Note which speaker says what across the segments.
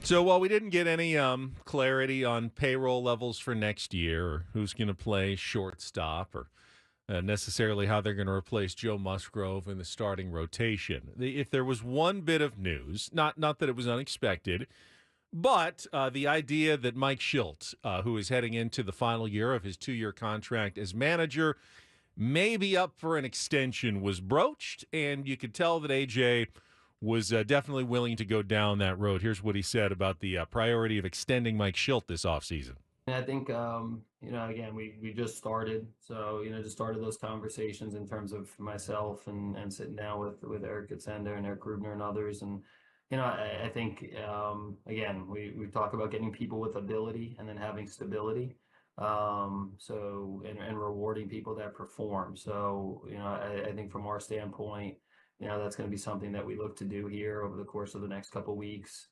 Speaker 1: So while we didn't get any clarity on payroll levels for next year or who's going to play shortstop or necessarily how they're going to replace Joe Musgrove in the starting rotation, if there was one bit of news, not that it was unexpected, but the idea that Mike Schilt, who is heading into the final year of his 2-year contract as manager, may be up for an extension was broached, and you could tell that AJ was definitely willing to go down that road. Here's what he said about the priority of extending Mike Schilt this offseason.
Speaker 2: And I think, again, we just started. So, just started those conversations in terms of myself and sitting down with Eric Katzender and Eric Grubner and others. And, I think, again, we talk about getting people with ability and then having stability. And rewarding people that perform. So, I think from our standpoint, that's going to be something that we look to do here over the course of the next couple of weeks.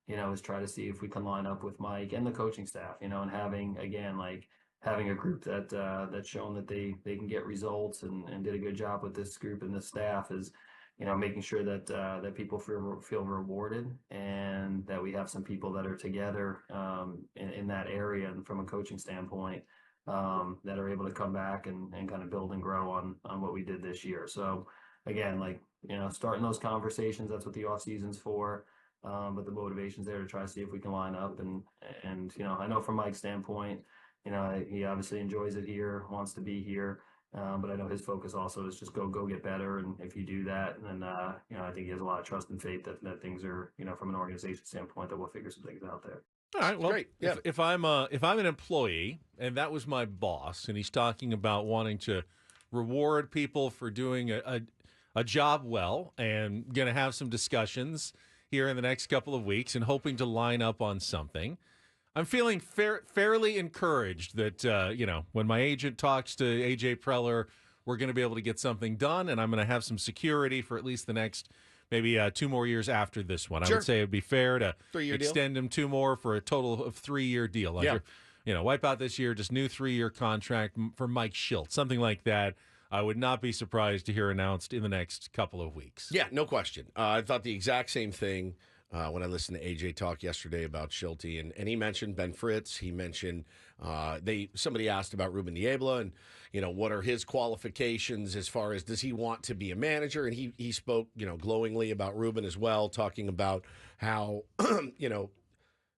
Speaker 2: Is try to see if we can line up with Mike and the coaching staff, and having a group that's shown that they can get results and did a good job with this group and this staff is, making sure that people feel rewarded and that we have some people that are together in that area and from a coaching standpoint that are able to come back and kind of build and grow on what we did this year. So again, starting those conversations, that's what the off season's for. But the motivation's there to try to see if we can line up and I know from Mike's standpoint, he obviously enjoys it here, wants to be here. But I know his focus also is just go get better. And if you do that, then, I think he has a lot of trust and faith that things are, from an organization standpoint, that we'll figure some things out there.
Speaker 1: All right. Well,
Speaker 3: great. Yeah.
Speaker 1: If I'm an employee and that was my boss and he's talking about wanting to reward people for doing a job well and going to have some discussions here in the next couple of weeks and hoping to line up on something, I'm feeling fairly encouraged that, when my agent talks to AJ Preller, we're going to be able to get something done, and I'm going to have some security for at least the next maybe 2 more years after this one.
Speaker 3: Sure.
Speaker 1: I would say it would be fair to
Speaker 3: 3-year
Speaker 1: extend him 2 more for a total of 3-year deal. Wipe out this year, just new 3-year contract for Mike Schilt, something like that. I would not be surprised to hear announced in the next couple of weeks.
Speaker 3: Yeah, no question. I thought the exact same thing when I listened to AJ talk yesterday about Schilte, and he mentioned Ben Fritz. He mentioned somebody asked about Ruben Niebla and what are his qualifications as far as does he want to be a manager, and he spoke glowingly about Ruben as well, talking about how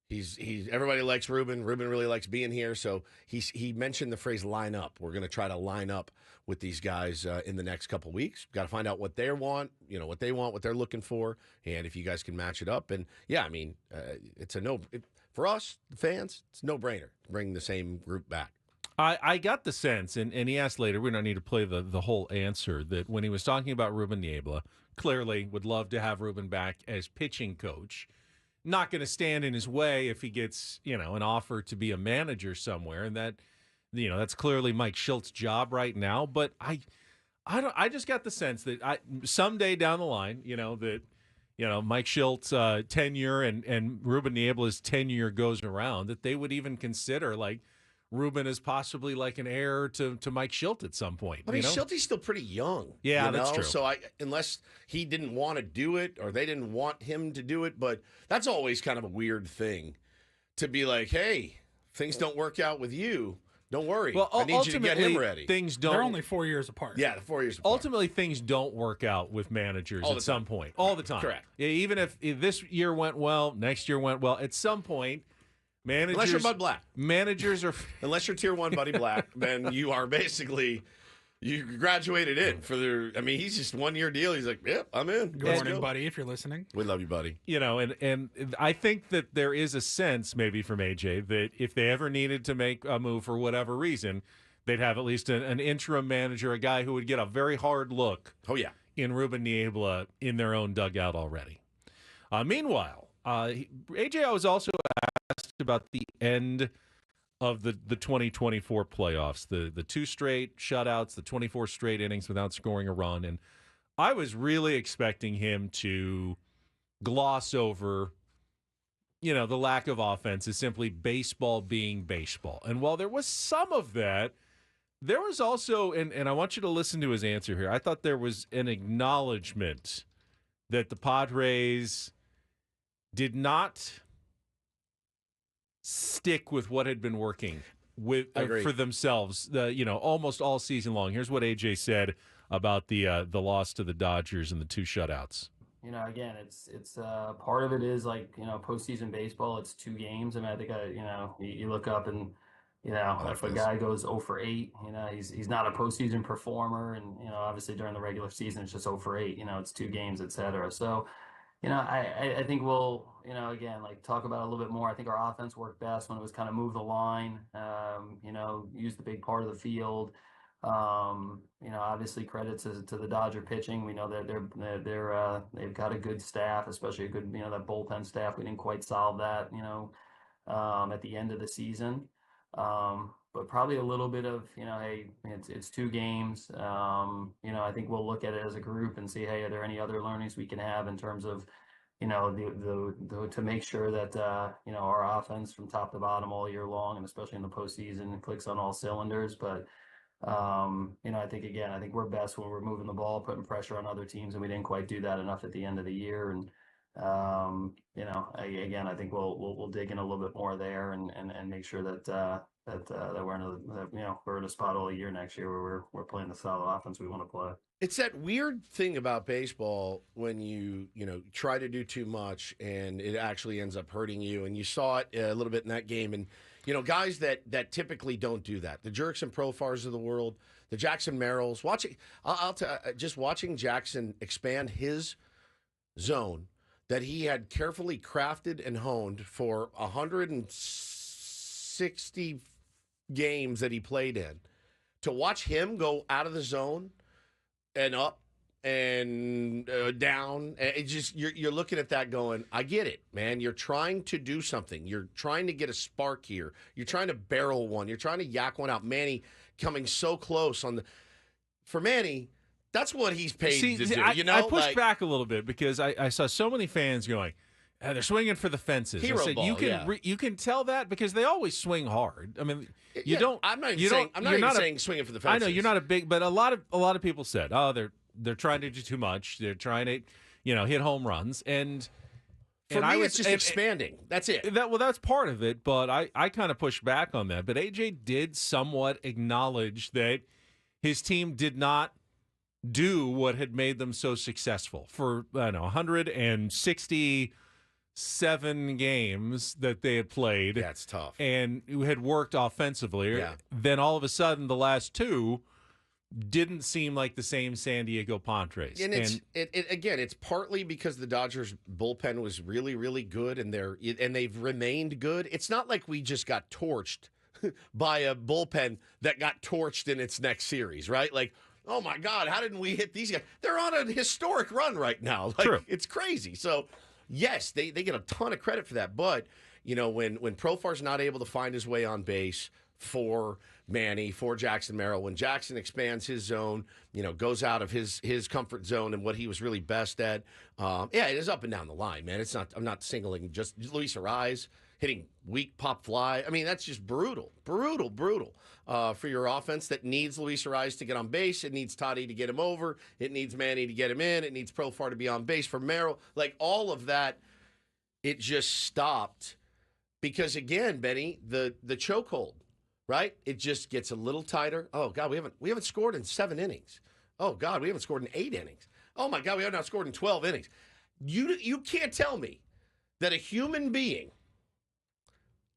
Speaker 3: He's everybody likes Ruben. Ruben really likes being here. So he mentioned the phrase line up. We're going to try to line up with these guys in the next couple of weeks. Got to find out what they want, what they're looking for, and if you guys can match it up. And yeah, I mean, it's for us, the fans, it's a no-brainer to bring the same group back.
Speaker 1: I got the sense, and he asked later, we don't need to play the whole answer, that when he was talking about Ruben Niebla, clearly would love to have Ruben back as pitching coach. Not going to stand in his way if he gets, an offer to be a manager somewhere, and that, that's clearly Mike Schilt's job right now. But I just got the sense that someday down the line, that, Mike Schilt's tenure and Ruben Niebla's tenure goes around, that they would even consider Ruben is possibly like an heir to Mike Schilt at some point.
Speaker 3: I mean, Schilte's still pretty young.
Speaker 1: Yeah, that's true.
Speaker 3: So unless he didn't want to do it or they didn't want him to do it, but that's always kind of a weird thing to be like, hey, things don't work out with you. Don't worry.
Speaker 1: Well,
Speaker 3: I need you to get him ready.
Speaker 4: They're only 4 years apart.
Speaker 3: Yeah, 4 years apart.
Speaker 1: Ultimately, things don't work out with managers at some point. All the time.
Speaker 3: Correct.
Speaker 1: Yeah, even if this year went well, next year went well, at some point, managers,
Speaker 3: unless you're Bud Black.
Speaker 1: Managers are...
Speaker 3: Unless you're Tier 1 Buddy Black, then you are basically... You graduated in for he's just 1-year deal. He's like, yep, I'm in.
Speaker 4: Good morning, buddy, if you're listening.
Speaker 3: We love you, buddy.
Speaker 1: And I think that there is a sense maybe from AJ that if they ever needed to make a move for whatever reason, they'd have at least an interim manager, a guy who would get a very hard look in Ruben Niebla in their own dugout already. Meanwhile, AJ was also asked about the end of the 2024 playoffs, the 2 straight shutouts, the 24 straight innings without scoring a run. And I was really expecting him to gloss over, the lack of offense is simply baseball being baseball. And while there was some of that, there was also, and I want you to listen to his answer here, I thought there was an acknowledgement that the Padres did not stick with what had been working for themselves, almost all season long. Here's what AJ said about the loss to the Dodgers and the 2 shutouts.
Speaker 2: Again, it's part of it is postseason baseball. It's 2 games. I mean, I think you look up and if a guy goes 0 for 8, he's not a postseason performer, and obviously during the regular season it's just 0 for 8. It's 2 games, etc. So. I think we'll, again, talk about it a little bit more. I think our offense worked best when it was kind of move the line, use the big part of the field. Obviously credit to the Dodger pitching. We know that they've got a good staff, especially a good, that bullpen staff. We didn't quite solve that, at the end of the season. But probably a little bit of, hey, it's 2 games. I think we'll look at it as a group and see, hey, are there any other learnings we can have in terms of, to make sure that, our offense from top to bottom all year long, and especially in the postseason, clicks on all cylinders. But, I think we're best when we're moving the ball, putting pressure on other teams, and we didn't quite do that enough at the end of the year. And, I think we'll dig in a little bit more there and make sure that we're in a spot all year next year where we're playing the style of offense we want to play.
Speaker 3: It's that weird thing about baseball when you try to do too much and it actually ends up hurting you. And you saw it a little bit in that game. And guys that typically don't do that, the Jerks and Profars of the world, the Jackson Merrills, just watching Jackson expand his zone that he had carefully crafted and honed for 160 games that he played in, to watch him go out of the zone and up and down. It just, you're looking at that going, I get it, man. You're trying to do something. You're trying to get a spark here. You're trying to barrel one. You're trying to yak one out. Manny coming so close for Manny. That's what he's paid to do.
Speaker 1: I pushed back a little bit because I saw so many fans going, they're swinging for the fences.
Speaker 3: Hero ball,
Speaker 1: you can tell that because they always swing hard. I mean,
Speaker 3: I'm not even saying swinging for the fences.
Speaker 1: I know you're not a big, but a lot of people said, they're trying to do too much. They're trying to, hit home runs, and
Speaker 3: for me, it's just expanding. That's it.
Speaker 1: That's part of it, but I kind of pushed back on that. But AJ did somewhat acknowledge that his team did not do what had made them so successful for 167 games that they had played.
Speaker 3: That's tough.
Speaker 1: And had worked offensively.
Speaker 3: Yeah.
Speaker 1: Then all of a sudden, the last 2 didn't seem like the same San Diego Padres.
Speaker 3: And it's partly because the Dodgers bullpen was really, really good, and they've remained good. It's not like we just got torched by a bullpen that got torched in its next series, right? Like, oh my God, how didn't we hit these guys? They're on a historic run right now.
Speaker 1: True.
Speaker 3: It's crazy. So, yes, they get a ton of credit for that. But, when Profar's not able to find his way on base for Manny, for Jackson Merrill, when Jackson expands his zone, goes out of his comfort zone and what he was really best at, it is up and down the line, man. It's not. I'm not singling just Luis Ariz hitting weak pop fly. I mean, that's just brutal for your offense that needs Luis Ariz to get on base. It needs Toddy to get him over. It needs Manny to get him in. It needs Profar to be on base for Merrill. Like, all of that, it just stopped because, again, Benny, the chokehold, right? It just gets a little tighter. Oh, God, we haven't scored in 7 innings. Oh, God, we haven't scored in 8 innings. Oh, my God, we have not scored in 12 innings. You can't tell me that a human being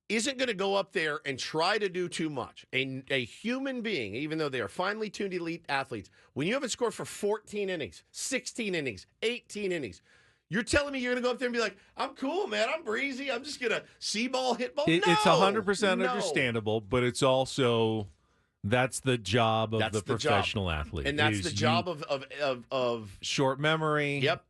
Speaker 3: isn't going to go up there and try to do too much. A human being, even though they are finely tuned elite athletes, when you haven't scored for 14 innings, 16 innings, 18 innings, you're telling me you're going to go up there and be like, I'm cool, man. I'm breezy. I'm just going to see ball, hit ball.
Speaker 1: It's 100% understandable, but it's also that's the job of the professional athlete.
Speaker 3: And that's the job of
Speaker 1: short memory.
Speaker 3: Yep.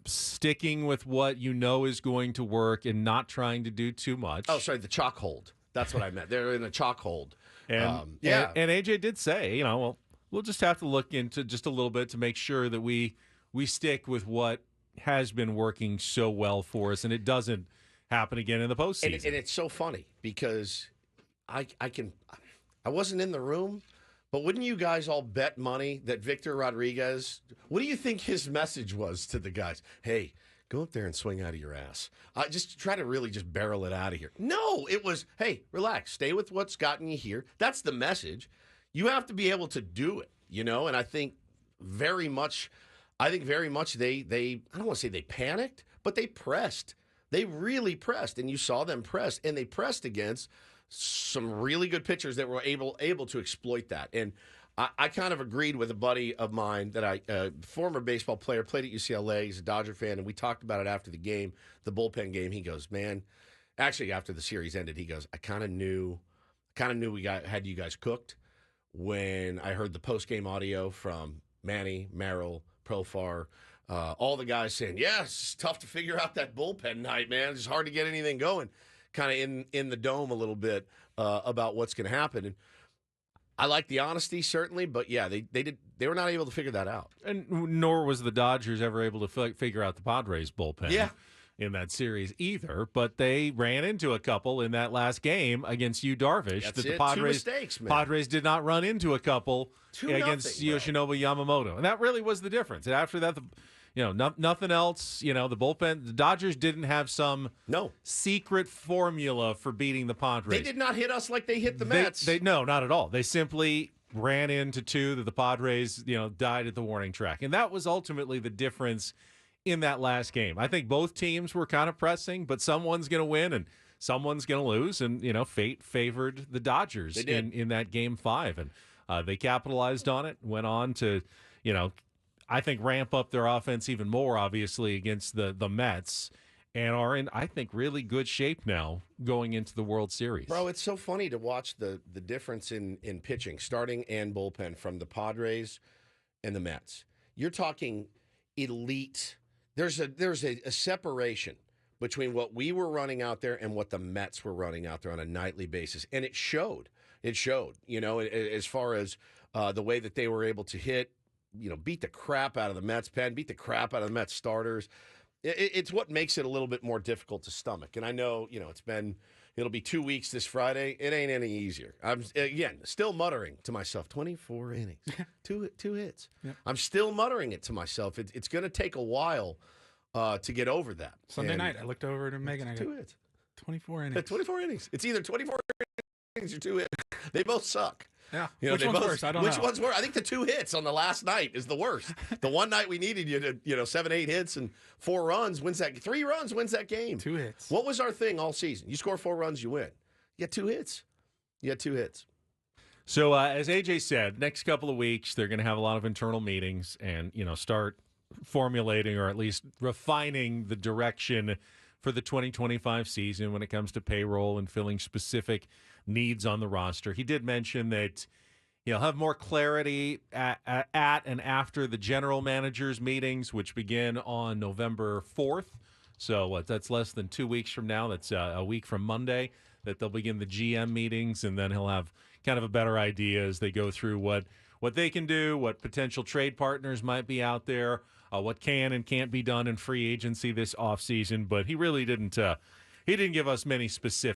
Speaker 1: Sticking with what is going to work and not trying to do too much.
Speaker 3: Oh, sorry, the chalk hold. That's what I meant. They're in a chalk hold.
Speaker 1: And AJ did say, we'll just have to look into just a little bit to make sure that we stick with what has been working so well for us and it doesn't happen again in the postseason.
Speaker 3: And it's so funny because I wasn't in the room, but wouldn't you guys all bet money that Victor Rodriguez, what do you think his message was to the guys? Hey, go up there and swing out of your ass. Just try to really just barrel it out of here. No, it was, hey, relax. Stay with what's gotten you here. That's the message. You have to be able to do it, and I think very much they I don't want to say they panicked, but they pressed. They really pressed, and you saw them press, and they pressed against some really good pitchers that were able to exploit that. And I kind of agreed with a buddy of mine that former baseball player, played at UCLA. He's a Dodger fan, and we talked about it after the game, the bullpen game. He goes, man, actually after the series ended, he goes, I kind of knew we had you guys cooked when I heard the post-game audio from Manny, Merrill, Profar, all the guys saying, yeah, it's tough to figure out that bullpen night, man. It's hard to get anything going, kind of in the dome a little bit about what's going to happen. And I like the honesty, certainly, but yeah, they were not able to figure that out.
Speaker 1: And nor was the Dodgers ever able to figure out the Padres bullpen in that series either. But they ran into a couple in that last game against Yu Darvish.
Speaker 3: That's
Speaker 1: the
Speaker 3: it.
Speaker 1: Padres,
Speaker 3: 2 mistakes, man.
Speaker 1: Padres did not run into a couple
Speaker 3: 2-0,
Speaker 1: against
Speaker 3: bro.
Speaker 1: Yoshinobu Yamamoto. And that really was the difference. And after that, nothing else. The bullpen, the Dodgers didn't have some secret formula for beating the Padres.
Speaker 3: They did not hit us like they hit the Mets.
Speaker 1: No, not at all. They simply ran into two that the Padres, died at the warning track. And that was ultimately the difference in that last game. I think both teams were kind of pressing, but someone's going to win and someone's going to lose. And, fate favored the Dodgers in that game 5. And they capitalized on it, went on to, I think ramp up their offense even more, obviously, against the Mets, and are in, I think, really good shape now going into the World Series.
Speaker 3: Bro, it's so funny to watch the difference in pitching, starting and bullpen, from the Padres and the Mets. You're talking elite. There's a separation between what we were running out there and what the Mets were running out there on a nightly basis, and it showed. It showed, as far as the way that they were able to hit, beat the crap out of the Mets pen, beat the crap out of the Mets starters. It's what makes it a little bit more difficult to stomach. And I know, it'll be 2 weeks this Friday. It ain't any easier. I'm, again, still muttering to myself, 24 innings, two hits. Yeah. I'm still muttering it to myself. It's going to take a while to get over that.
Speaker 4: Sunday night, I looked over to Megan. I go,
Speaker 3: 2 hits.
Speaker 4: 24 innings.
Speaker 3: 24 innings. It's either 24 innings or 2 hits. They both suck.
Speaker 4: Yeah. Which one's worse? I don't know.
Speaker 3: Which one's worse? I think the 2 hits on the last night is the worst. The one night we needed you to, 7, 8 hits and 4 runs wins that. 3 runs wins that game.
Speaker 4: 2 hits.
Speaker 3: What was our thing all season? You score 4 runs, you win. You got 2 hits.
Speaker 1: So as AJ said, next couple of weeks they're going to have a lot of internal meetings and start formulating or at least refining the direction for the 2025 season when it comes to payroll and filling specific needs on the roster. He did mention that he'll have more clarity at and after the general managers meetings, which begin on November 4th. So that's less than 2 weeks from now. That's a week from Monday that they'll begin the GM meetings, and then he'll have kind of a better idea as they go through what they can do, what potential trade partners might be out there, what can and can't be done in free agency this offseason. But he really didn't give us many specifics.